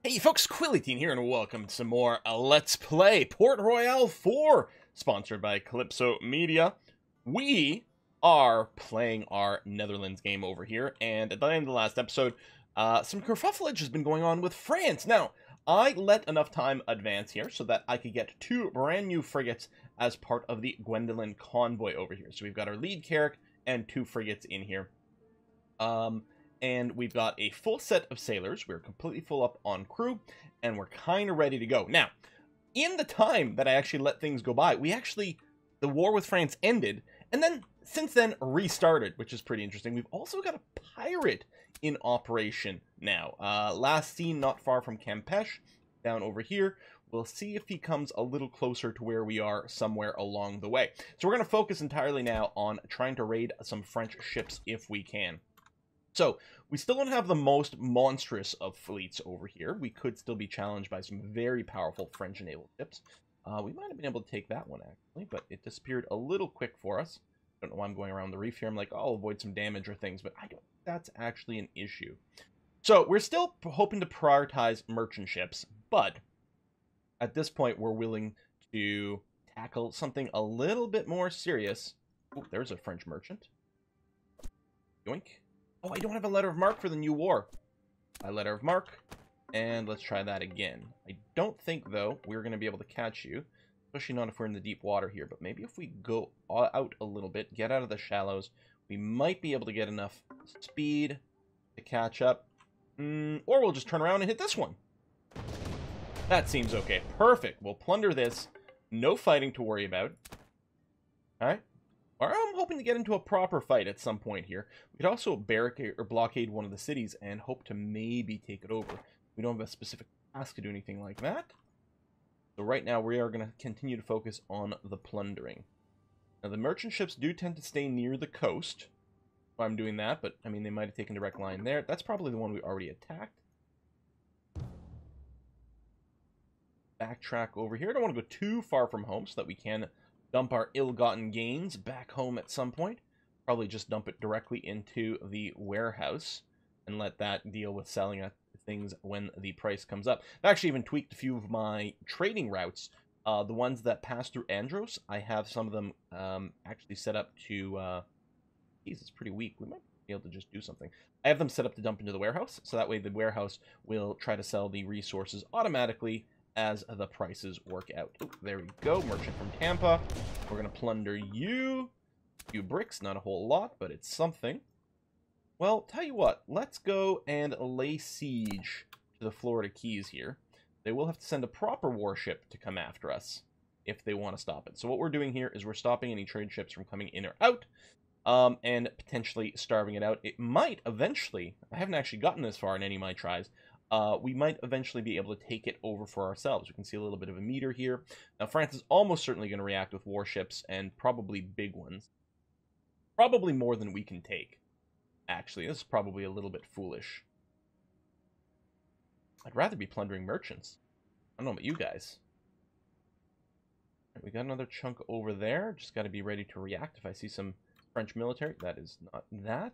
Hey folks, Quillyteen here, and welcome to some more Let's Play Port Royale 4, sponsored by Calypso Media. We are playing our Netherlands game over here, and at the end of the last episode, some kerfuffleage has been going on with France. Now, I let enough time advance here so that I could get 2 brand new frigates as part of the Gwendolyn convoy over here. So we've got our lead carrack and 2 frigates in here. And we've got a full set of sailors. We're completely full up on crew, and we're kind of ready to go. Now, in the time that I actually let things go by, the war with France ended, and then, since then, restarted, which is pretty interesting. We've also got a pirate in operation now. Last seen not far from Campeche, down over here. We'll see if he comes a little closer to where we are somewhere along the way. So we're going to focus entirely now on trying to raid some French ships if we can. So, we still don't have the most monstrous of fleets over here. We could still be challenged by some very powerful French naval ships. We might have been able to take that one, actually, but it disappeared a little quick for us. I don't know why I'm going around the reef here. I'm like, oh, I'll avoid some damage or things, but I don't think that's actually an issue. So, we're still hoping to prioritize merchant ships, but at this point, we're willing to tackle something a little bit more serious. Oh, there's a French merchant. Yoink. Oh, I don't have a letter of marque for the new war. A letter of marque, and let's try that again. I don't think, though, we're going to be able to catch you, especially not if we're in the deep water here, but maybe if we go out a little bit, get out of the shallows, we might be able to get enough speed to catch up, or we'll just turn around and hit this one. That seems okay. Perfect. We'll plunder this. No fighting to worry about. All right. Or I'm hoping to get into a proper fight at some point here. We could also barricade or blockade one of the cities and hope to maybe take it over. We don't have a specific task to do anything like that. So right now we are going to continue to focus on the plundering. Now the merchant ships do tend to stay near the coast. So I'm doing that, but I mean they might have taken a direct line there. That's probably the one we already attacked. Backtrack over here. I don't want to go too far from home so that we can dump our ill-gotten gains back home at some point. Probably just dump it directly into the warehouse and let that deal with selling things when the price comes up. I've actually even tweaked a few of my trading routes. The ones that pass through Andros, I have some of them actually set up to... geez, it's pretty weak. We might be able to just do something. I have them set up to dump into the warehouse, so that way the warehouse will try to sell the resources automatically as the prices work out. Ooh, there we go. Merchant from Tampa. We're going to plunder you. A few bricks, not a whole lot, but it's something. Well, tell you what. Let's go and lay siege to the Florida Keys here. They will have to send a proper warship to come after us if they want to stop it. So what we're doing here is we're stopping any trade ships from coming in or out, and potentially starving it out. It might eventually, I haven't actually gotten this far in any of my tries, we might eventually be able to take it over for ourselves. We can see a little bit of a meter here. Now, France is almost certainly going to react with warships, and probably big ones. Probably more than we can take, actually. This is probably a little bit foolish. I'd rather be plundering merchants. I don't know about you guys. Right, we got another chunk over there. Just got to be ready to react if I see some French military. That is not that.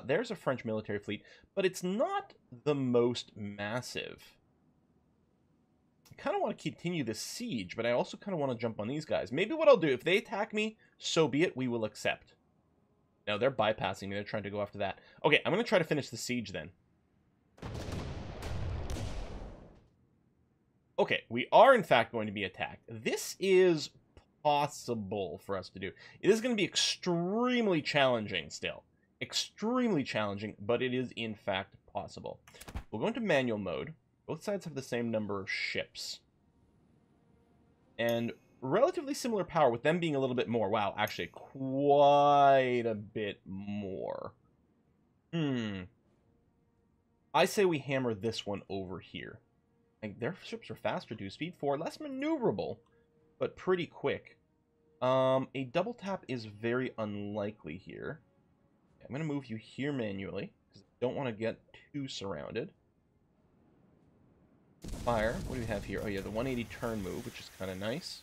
There's a French military fleet, but it's not the most massive. I kind of want to continue this siege, but I also kind of want to jump on these guys. Maybe what I'll do, if they attack me, so be it, we will accept. Now, they're bypassing me. They're trying to go after that. Okay, I'm going to try to finish the siege then. Okay, we are in fact going to be attacked. This is possible for us to do. It is going to be extremely challenging still. Extremely challenging, but it is in fact possible. We'll go into manual mode. Both sides have the same number of ships. And relatively similar power, with them being a little bit more. Wow, actually quite a bit more. I say we hammer this one over here. Like, their ships are faster too. Speed 4, less maneuverable, but pretty quick. A double tap is very unlikely here. I'm going to move you here manually, because I don't want to get too surrounded. Fire. What do we have here? Oh yeah, the 180 turn move, which is kind of nice.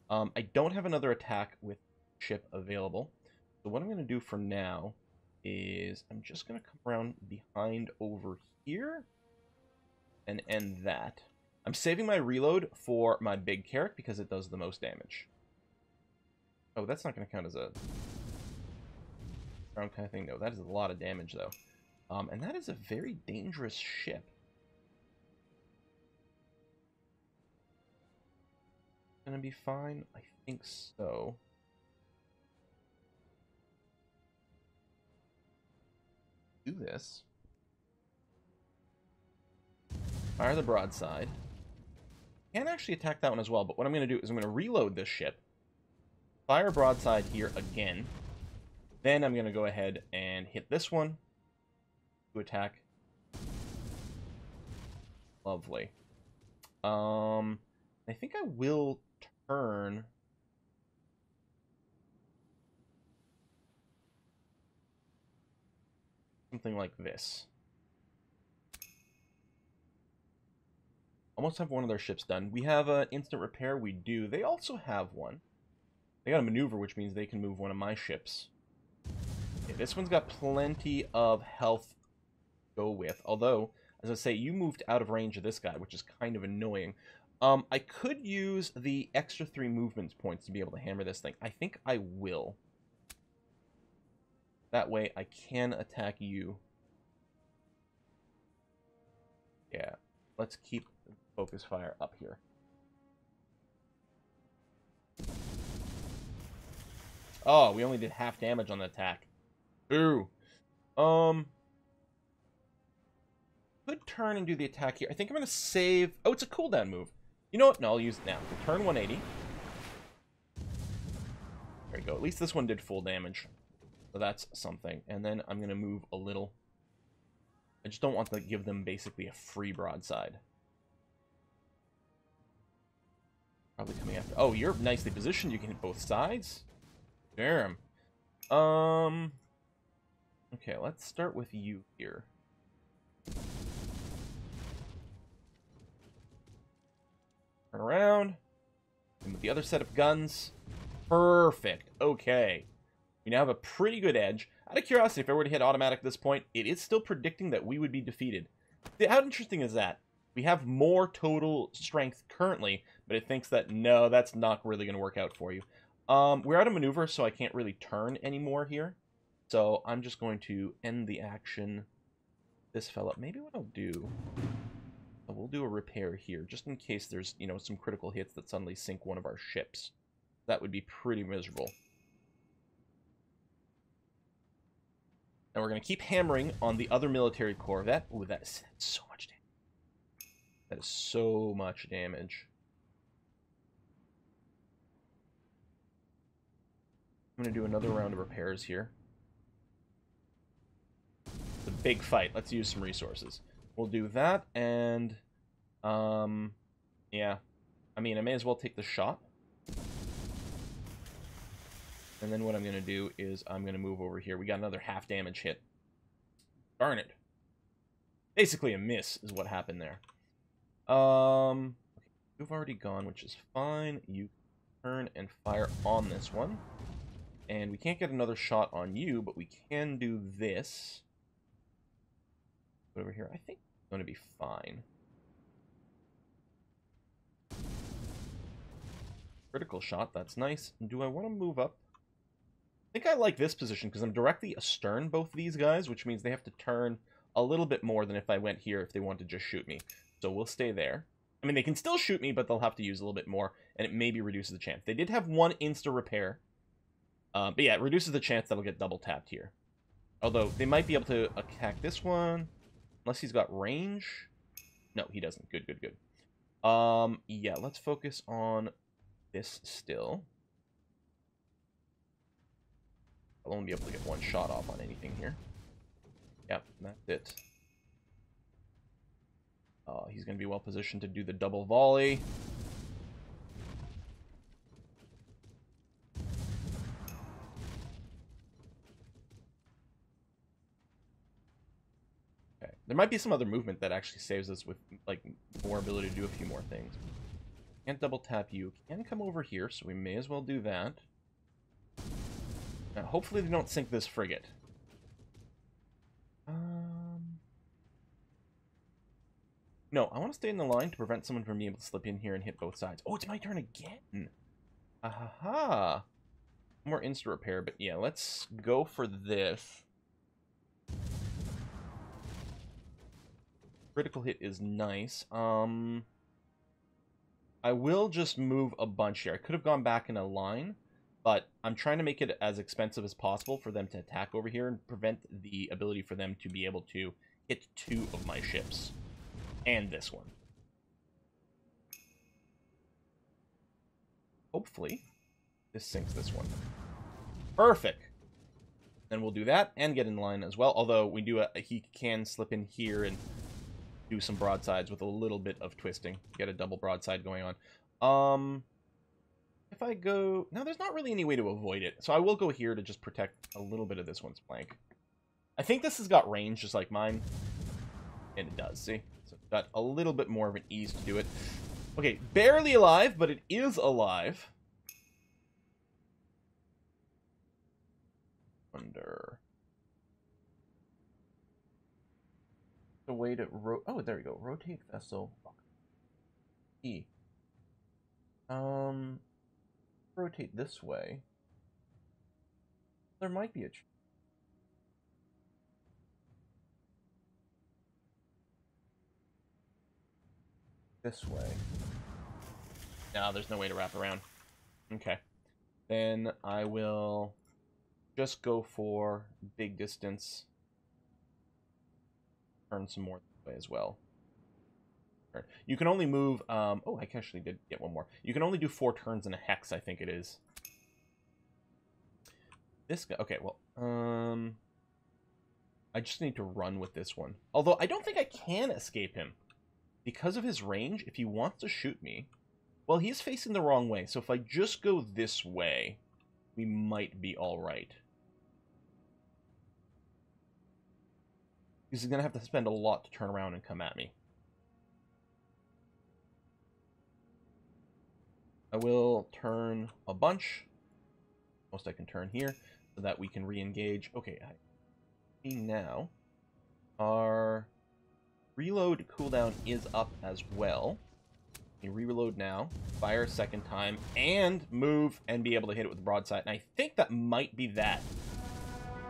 I don't have another attack with ship available. So what I'm going to do for now is I'm just going to come around behind over here and end that. I'm saving my reload for my big carrot because it does the most damage. Oh, that's not going to count as a round kind of thing. No, that is a lot of damage, though. And that is a very dangerous ship. Gonna be fine? I think so. Do this. Fire the broadside. Can actually attack that one as well, but what I'm going to do is I'm going to reload this ship. Fire broadside here again. Then I'm going to go ahead and hit this one to attack. Lovely. I think I will turn... something like this. Almost have one of their ships done. We have an instant repair. We do. They also have one. They got a maneuver, which means they can move one of my ships. Okay, this one's got plenty of health to go with. Although, as I say, you moved out of range of this guy, which is kind of annoying. I could use the extra 3 movement points to be able to hammer this thing. I think I will. That way, I can attack you. Yeah. Let's keep focus fire up here. Oh, we only did half damage on the attack. Ooh. Could turn and do the attack here. I think I'm going to save... Oh, it's a cooldown move. You know what? No, I'll use it now. Turn 180. There we go. At least this one did full damage. So that's something. And then I'm going to move a little. I just don't want to give them basically a free broadside. Probably coming after... Oh, you're nicely positioned. You can hit both sides. Damn. Okay, let's start with you here. Turn around. And with the other set of guns. Perfect. Okay. We now have a pretty good edge. Out of curiosity, if I were to hit automatic at this point, it is still predicting that we would be defeated. How interesting is that? We have more total strength currently, but it thinks that, no, that's not really going to work out for you. We're out of maneuver, so I can't really turn anymore here. So I'm just going to end the action. This fella. Maybe what I'll do... We'll do a repair here, just in case there's, you know, some critical hits that suddenly sink one of our ships. That would be pretty miserable. And we're going to keep hammering on the other military corvette. Ooh, that's so much damage. That is so much damage. I'm going to do another round of repairs here. It's a big fight. Let's use some resources. We'll do that, and, yeah. I mean, I may as well take the shot. And then what I'm going to do is I'm going to move over here. We got another half damage hit. Darn it. Basically a miss is what happened there. Okay, you've already gone, which is fine. You turn and fire on this one. And we can't get another shot on you, but we can do this. Over here, I think it's going to be fine. Critical shot, that's nice. Do I want to move up? I think I like this position because I'm directly astern both these guys, which means they have to turn a little bit more than if I went here if they want to just shoot me. So we'll stay there. I mean, they can still shoot me, but they'll have to use a little bit more, and it maybe reduces the chance. They did have one insta-repair. But yeah, it reduces the chance that I'll get double-tapped here. Although, they might be able to attack this one. Unless he's got range. No, he doesn't. Good, good, good. Yeah, let's focus on this still. I'll only be able to get one shot off on anything here. Yep, that's it. He's going to be well positioned to do the double volley. Okay. There might be some other movement that actually saves us with, like, more ability to do a few more things. Can't double tap you. Can come over here, so we may as well do that. Now, hopefully they don't sink this frigate. No, I want to stay in the line to prevent someone from being able to slip in here and hit both sides. Oh, it's my turn again. Aha. More instant repair, but yeah, let's go for this. Critical hit is nice. I will just move a bunch here. I could have gone back in a line, but I'm trying to make it as expensive as possible for them to attack over here and prevent the ability for them to be able to hit 2 of my ships. And this one. Hopefully, this sinks this one. Perfect. Then we'll do that and get in line as well. Although we do he can slip in here and do some broadsides with a little bit of twisting. Get a double broadside going on. If I go... Now, there's not really any way to avoid it. So I will go here to just protect a little bit of this one's flank. I think this has got range just like mine. And it does, see? So it's got a little bit more of an ease to do it. Okay, barely alive, but it is alive. Under... The way to oh, there we go. Rotate vessel. E. Rotate this way. There might be a this way. No, there's no way to wrap around. Okay. Then I will just go for big distance. Turn some more this way as well. You can only move... oh, I actually did get one more. You can only do 4 turns in a hex, I think it is. This guy... Okay, well... I just need to run with this one. Although, I don't think I can escape him. Because of his range, if he wants to shoot me... Well, he's facing the wrong way. So if I just go this way, we might be alright. Because he's going to have to spend a lot to turn around and come at me. I will turn a bunch. Most I can turn here, so that we can re-engage. Okay, now our reload cooldown is up as well. You reload now, fire a second time, and move and be able to hit it with the broadside. And I think that might be that.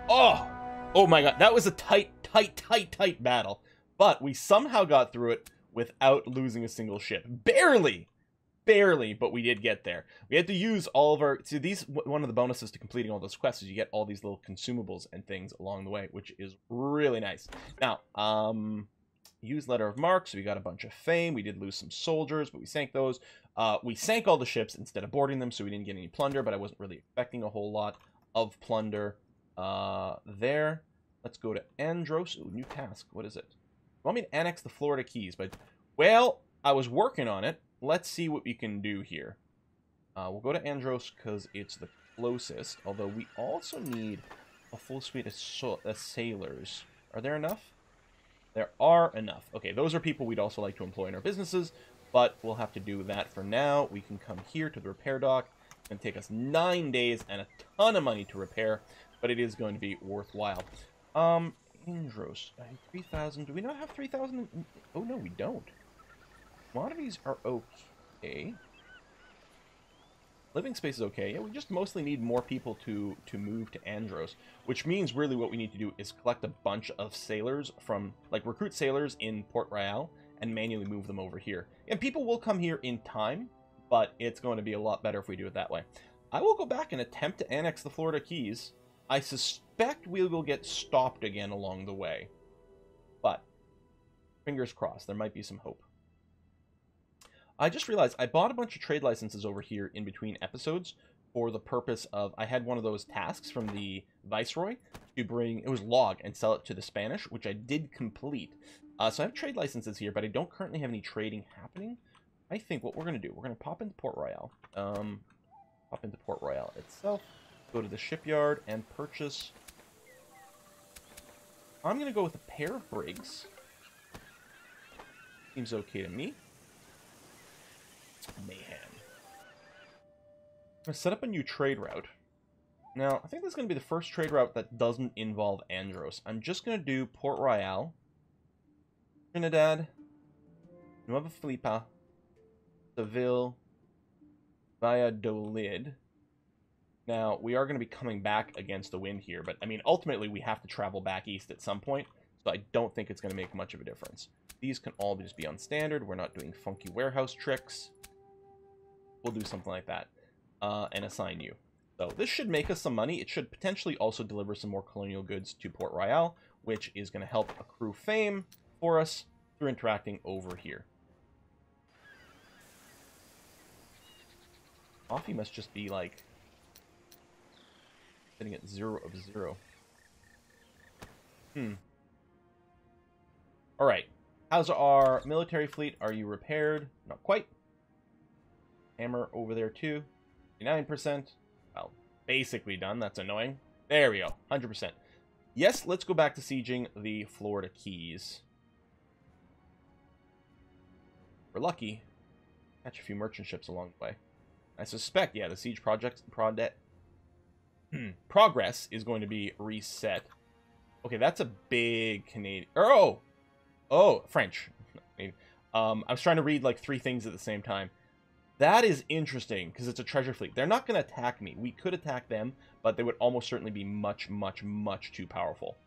Oh! Oh my god, that was a tight battle. But we somehow got through it without losing a single ship. Barely! Barely, but we did get there. We had to use all of our... See, one of the bonuses to completing all those quests is you get all these little consumables and things along the way, which is really nice. Now, use Letter of Marque, so we got a bunch of fame. We did lose some soldiers, but we sank those. We sank all the ships instead of boarding them, so we didn't get any plunder, but I wasn't really expecting a whole lot of plunder there. Let's go to Andros. Ooh, new task. What is it? You want me to annex the Florida Keys? But, well, I was working on it. Let's see what we can do here. We'll go to Andros because it's the closest. Although we also need a full suite of sailors. Are there enough? There are enough. Okay, those are people we'd also like to employ in our businesses. But we'll have to do that for now. We can come here to the repair dock. It's going to take us 9 days and a ton of money to repair. But it is going to be worthwhile. Andros. 3,000. Do we not have 3,000? Oh, no, we don't. Commodities are okay. Living space is okay. Yeah, we just mostly need more people to move to Andros, which means really what we need to do is collect a bunch of sailors from, like, recruit sailors in Port Royale and manually move them over here. And people will come here in time, but it's going to be a lot better if we do it that way. I will go back and attempt to annex the Florida Keys. I suspect we will get stopped again along the way. But, fingers crossed, there might be some hope. I just realized I bought a bunch of trade licenses over here in between episodes for the purpose of, I had one of those tasks from the Viceroy to bring, it was log and sell it to the Spanish, which I did complete. So I have trade licenses here, but I don't currently have any trading happening. I think what we're going to do, we're going to pop into Port Royale. Pop into Port Royale itself, go to the shipyard and purchase. I'm going to go with a pair of brigs. Seems okay to me. Mayhem. I'm going to set up a new trade route. Now, I think this is going to be the first trade route that doesn't involve Andros. I'm just going to do Port Royale, Trinidad, Nueva Filipa, Seville, Valladolid. Now, we are going to be coming back against the wind here, but, I mean, ultimately, we have to travel back east at some point, so I don't think it's going to make much of a difference. These can all just be on standard. We're not doing funky warehouse tricks. We'll do something like that, and assign you. So this should make us some money. It should potentially also deliver some more colonial goods to Port Royale, which is going to help accrue fame for us through interacting over here. Coffee must just be, like, sitting at 0 of 0. Alright. How's our military fleet? Are you repaired? Not quite. Hammer over there, too. 59%. Well, basically done. That's annoying. There we go. 100%. Yes, let's go back to sieging the Florida Keys. We're lucky. Catch a few merchant ships along the way. I suspect, yeah, the siege progress is going to be reset. Okay, that's a big Canadian... Oh, French. I was trying to read, like, 3 things at the same time. That is interesting, because it's a treasure fleet. They're not going to attack me. We could attack them, but they would almost certainly be much, much, much too powerful.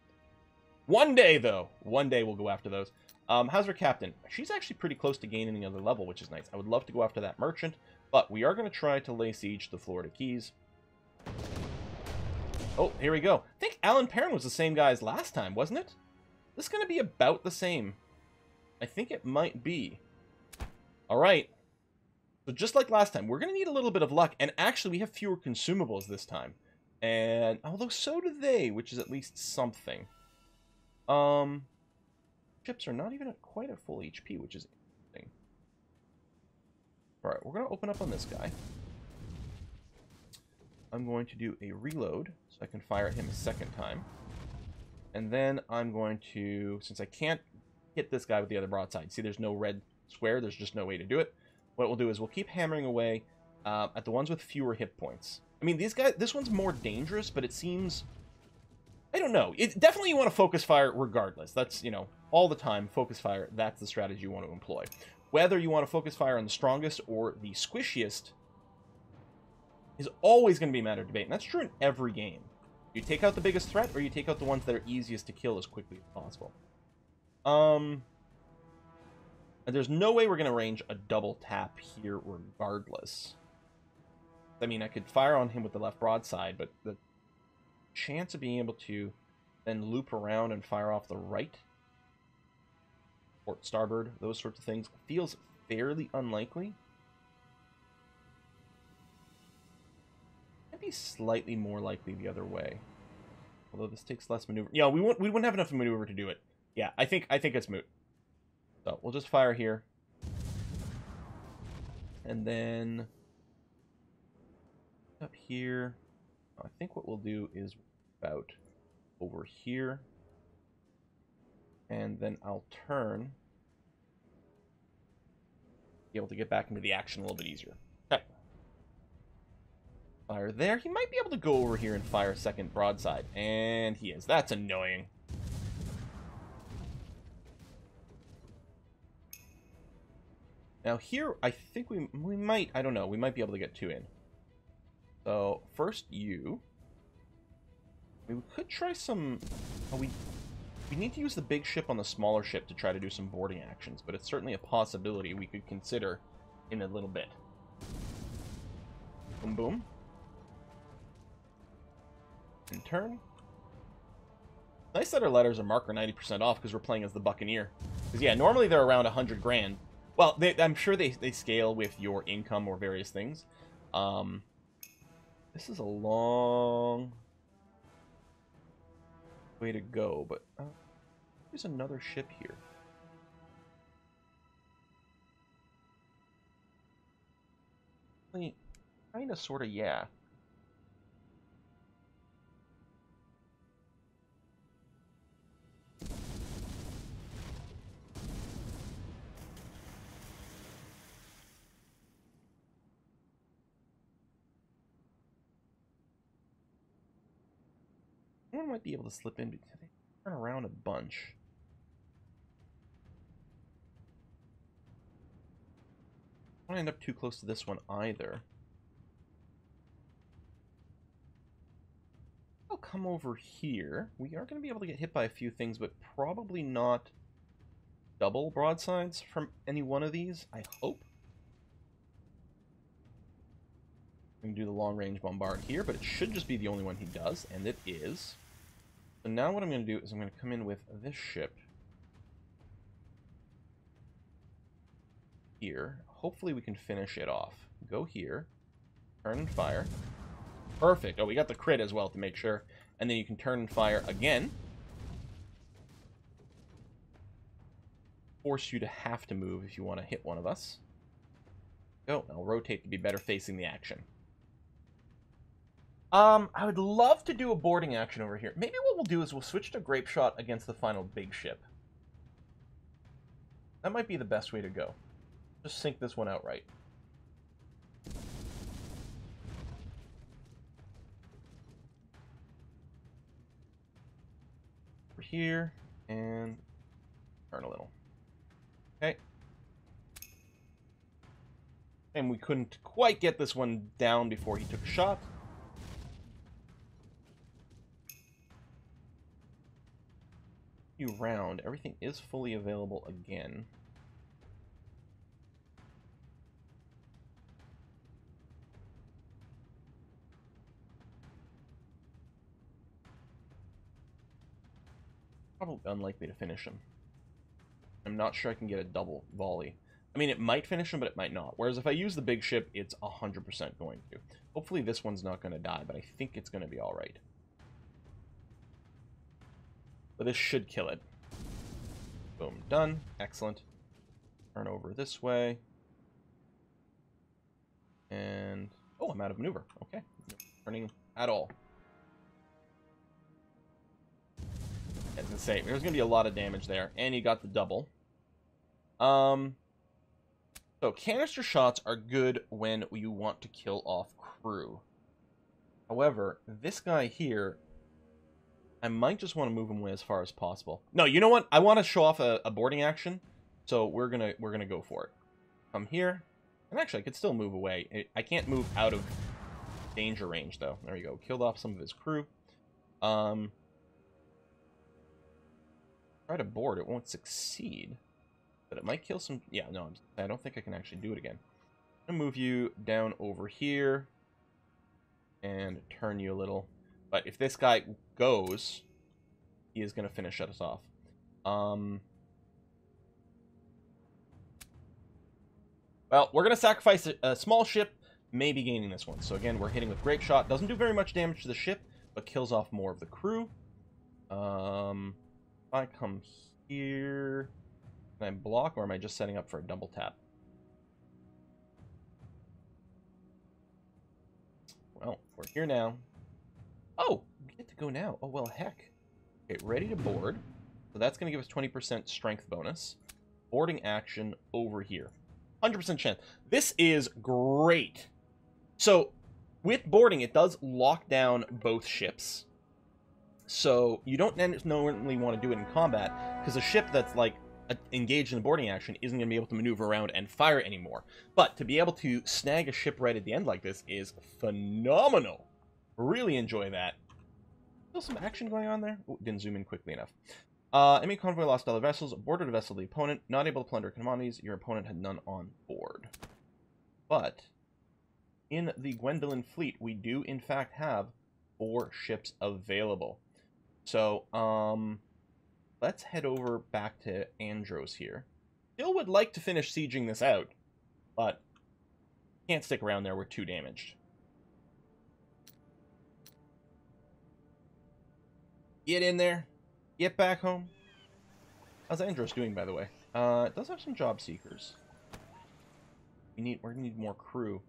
One day, though. One day we'll go after those. How's our captain? She's actually pretty close to gaining another level, which is nice. I would love to go after that merchant, but we are going to try to lay siege to the Florida Keys. Oh, here we go. I think Alan Perrin was the same guy as last time, wasn't it? This is going to be about the same. I think it might be. All right. So just like last time, we're going to need a little bit of luck. And actually, we have fewer consumables this time. And although so do they, which is at least something. Ships are not even at quite at full HP, which is interesting. All right, we're going to open up on this guy. I'm going to do a reload so I can fire at him a second time. And then I'm going to, since I can't hit this guy with the other broadside, see there's no red square, there's just no way to do it. What we'll do is we'll keep hammering away at the ones with fewer hit points. I mean, these guys, this one's more dangerous, but it seems, I don't know. It definitely you want to focus fire regardless. That's, you know, all the time, focus fire, that's the strategy you want to employ. Whether you want to focus fire on the strongest or the squishiest is always going to be a matter of debate, and that's true in every game. You take out the biggest threat, or you take out the ones that are easiest to kill as quickly as possible. And there's no way we're going to range a double tap here regardless. I mean, I could fire on him with the left broadside, but the chance of being able to then loop around and fire off the right, port starboard, those sorts of things, feels fairly unlikely. Might be slightly more likely the other way. Although this takes less maneuver. Yeah, we wouldn't have enough maneuver to do it. Yeah, I think it's moot. So we'll just fire here. And then up here, I think what we'll do is about over here. And then I'll turn. Be able to get back into the action a little bit easier. Okay. Fire there. He might be able to go over here and fire a second broadside. And he is. That's annoying. Now here, I think we might, I don't know, we might be able to get 2 in. So, first you. We could try some, oh, we need to use the big ship on the smaller ship to try to do some boarding actions, but it's certainly a possibility we could consider in a little bit. Boom, boom. In turn. Nice that our letters are marker 90% off because we're playing as the Buccaneer. Because yeah, normally they're around 100 grand. Well, I'm sure they scale with your income or various things. This is a long way to go, but there's another ship here. Kind of, sort of, yeah. One might be able to slip in because they turn around a bunch. don't end up too close to this one either. I'll come over here. We are going to be able to get hit by a few things, but probably not double broadsides from any one of these, I hope. We can do the long-range bombard here, but it should just be the only one he does, and it is. So now what I'm going to do is I'm going to come in with this ship here. Hopefully we can finish it off. Go here, turn and fire. Perfect. Oh, we got the crit as well to make sure. And then you can turn and fire again. Force you to have to move if you want to hit one of us. Go. I'll rotate to be better facing the action. I would love to do a boarding action over here. Maybe what we'll do is we'll switch to Grape Shot against the final big ship. That might be the best way to go. Just sink this one outright. Over here, and turn a little. Okay. And we couldn't quite get this one down before he took a shot. Round, everything is fully available again. Probably unlikely to finish him. I'm not sure I can get a double volley. I mean, it might finish him, but it might not. Whereas if I use the big ship, it's 100% going to. Hopefully this one's not going to die, but I think it's going to be alright. But this should kill it. Boom, done. Excellent. Turn over this way. And... oh, I'm out of maneuver. Okay. No turning at all. As I say, there's going to be a lot of damage there. And you got the double. So, canister shots are good when you want to kill off crew. However, this guy here... I might just want to move him away as far as possible. No, you know what? I want to show off a boarding action, so we're gonna go for it. Come here, and actually, I could still move away. I can't move out of danger range, though. There we go. Killed off some of his crew. Try to board. It won't succeed, but it might kill some. Yeah, no, I don't think I can actually do it again. I'm gonna move you down over here and turn you a little. But if this guy goes, he is going to finish us off. Well, we're going to sacrifice a small ship, maybe gaining this one. So again, we're hitting with Grape Shot. Doesn't do very much damage to the ship, but kills off more of the crew. If I come here, can I block, or am I just setting up for a double tap? Well, we're here now. Oh, we get to go now. Oh, well, heck. Okay, ready to board. So that's going to give us 20% strength bonus. Boarding action over here. 100% chance. This is great. So, with boarding, it does lock down both ships. So, you don't normally want to do it in combat, because a ship that's, like, engaged in the boarding action isn't going to be able to maneuver around and fire anymore. But to be able to snag a ship right at the end like this is phenomenal. Really enjoy that. Still some action going on there. Ooh, didn't zoom in quickly enough. Enemy convoy lost other vessels. Boarded a vessel of the opponent. Not able to plunder commodities. Your opponent had none on board. But in the Gwendolyn fleet, we do in fact have 4 ships available. So, let's head over back to Andros here. Still would like to finish sieging this out, but can't stick around there. We're too damaged. Get in there. Get back home. How's Andros doing, by the way? It does have some job seekers. We're gonna need more crew.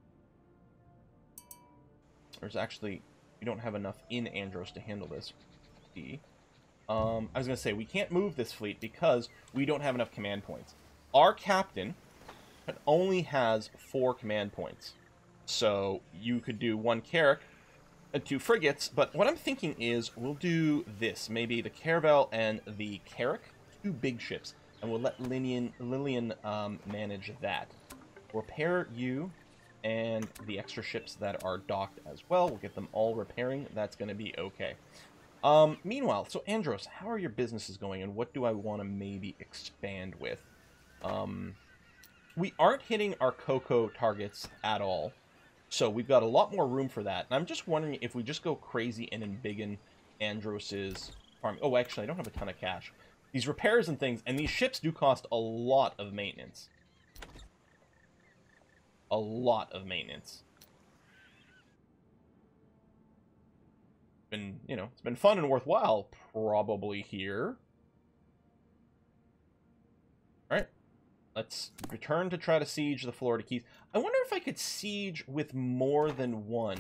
There's actually, we don't have enough in Andros to handle this. I was gonna say, we can't move this fleet because we don't have enough command points. Our captain only has 4 command points. So you could do 1 Carrack, 2 frigates, but what I'm thinking is we'll do this. Maybe the Caravel and the Carrack, 2 big ships, and we'll let Lillian manage that. repair you and the extra ships that are docked as well. We'll get them all repairing. That's going to be okay. Meanwhile, so Andros, how are your businesses going, and what do I want to maybe expand with? We aren't hitting our cocoa targets at all, so we've got a lot more room for that. And I'm just wondering if we just go crazy and embiggen Andros's farm. Oh, actually, I don't have a ton of cash. These repairs and things, and these ships do cost a lot of maintenance. A lot of maintenance. Been, you know, it's been fun and worthwhile, probably here. Alright. Let's return to try to siege the Florida Keys. I wonder if I could siege with more than one.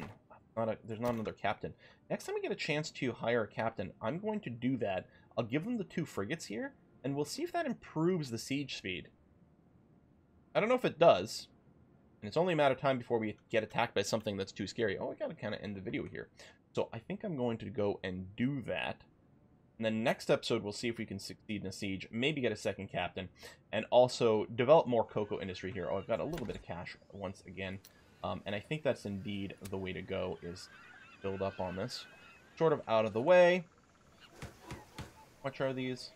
There's not another captain. Next time I get a chance to hire a captain, I'm going to do that. I'll give them the 2 frigates here, and we'll see if that improves the siege speed. I don't know if it does. And it's only a matter of time before we get attacked by something that's too scary. Oh, I gotta kind of end the video here. So I think I'm going to go and do that. And then next episode, we'll see if we can succeed in a siege, maybe get a second captain, and also develop more cocoa industry here. Oh, I've got a little bit of cash once again. And I think that's indeed the way to go, is build up on this. Sort of out of the way. How much are these?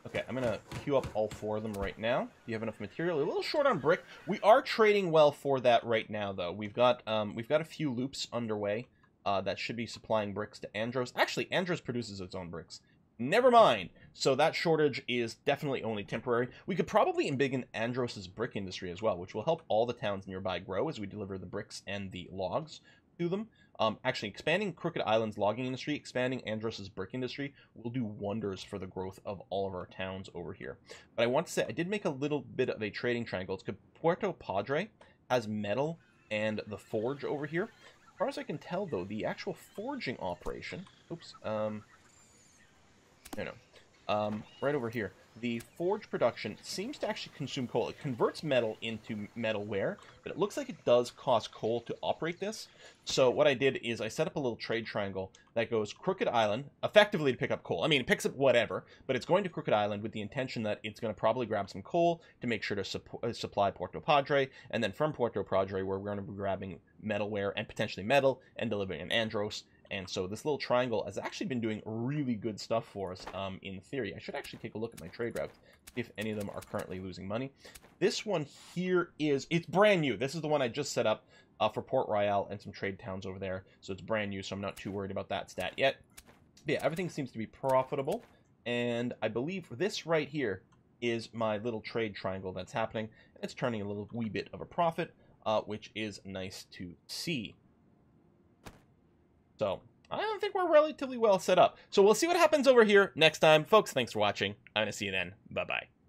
Okay, I'm going to queue up all 4 of them right now. Do you have enough material? A little short on brick. We are trading well for that right now, though. We've got a few loops underway that should be supplying bricks to Andros. Actually, Andros produces its own bricks. Never mind. So that shortage is definitely only temporary. We could probably embiggen Andros's brick industry as well, which will help all the towns nearby grow as we deliver the bricks and the logs to them. Actually, expanding Crooked Island's logging industry, expanding Andros's brick industry will do wonders for the growth of all of our towns over here. But I want to say, I did make a little bit of a trading triangle. It's because Puerto Padre has metal and the forge over here. As far as I can tell, though, the actual forging operation... Oops. Right over here. The forge production seems to actually consume coal. It converts metal into metalware, but it looks like it does cost coal to operate this. So what I did is I set up a little trade triangle that goes Crooked Island, effectively to pick up coal. I mean, it picks up whatever, but it's going to Crooked Island with the intention that it's going to probably grab some coal to make sure to supply Puerto Padre, and then from Puerto Padre, where we're going to be grabbing metalware and potentially metal and delivering in Andros. And so this little triangle has actually been doing really good stuff for us in theory. I should actually take a look at my trade routes, if any of them are currently losing money. This one here it's brand new. This is the one I just set up for Port Royale and some trade towns over there. So it's brand new, so I'm not too worried about that stat yet. But yeah, everything seems to be profitable. And I believe this right here is my little trade triangle that's happening. It's turning a little wee bit of a profit, which is nice to see. So, I think we're relatively well set up. So we'll see what happens over here next time. Folks, thanks for watching. I'm going to see you then. Bye-bye.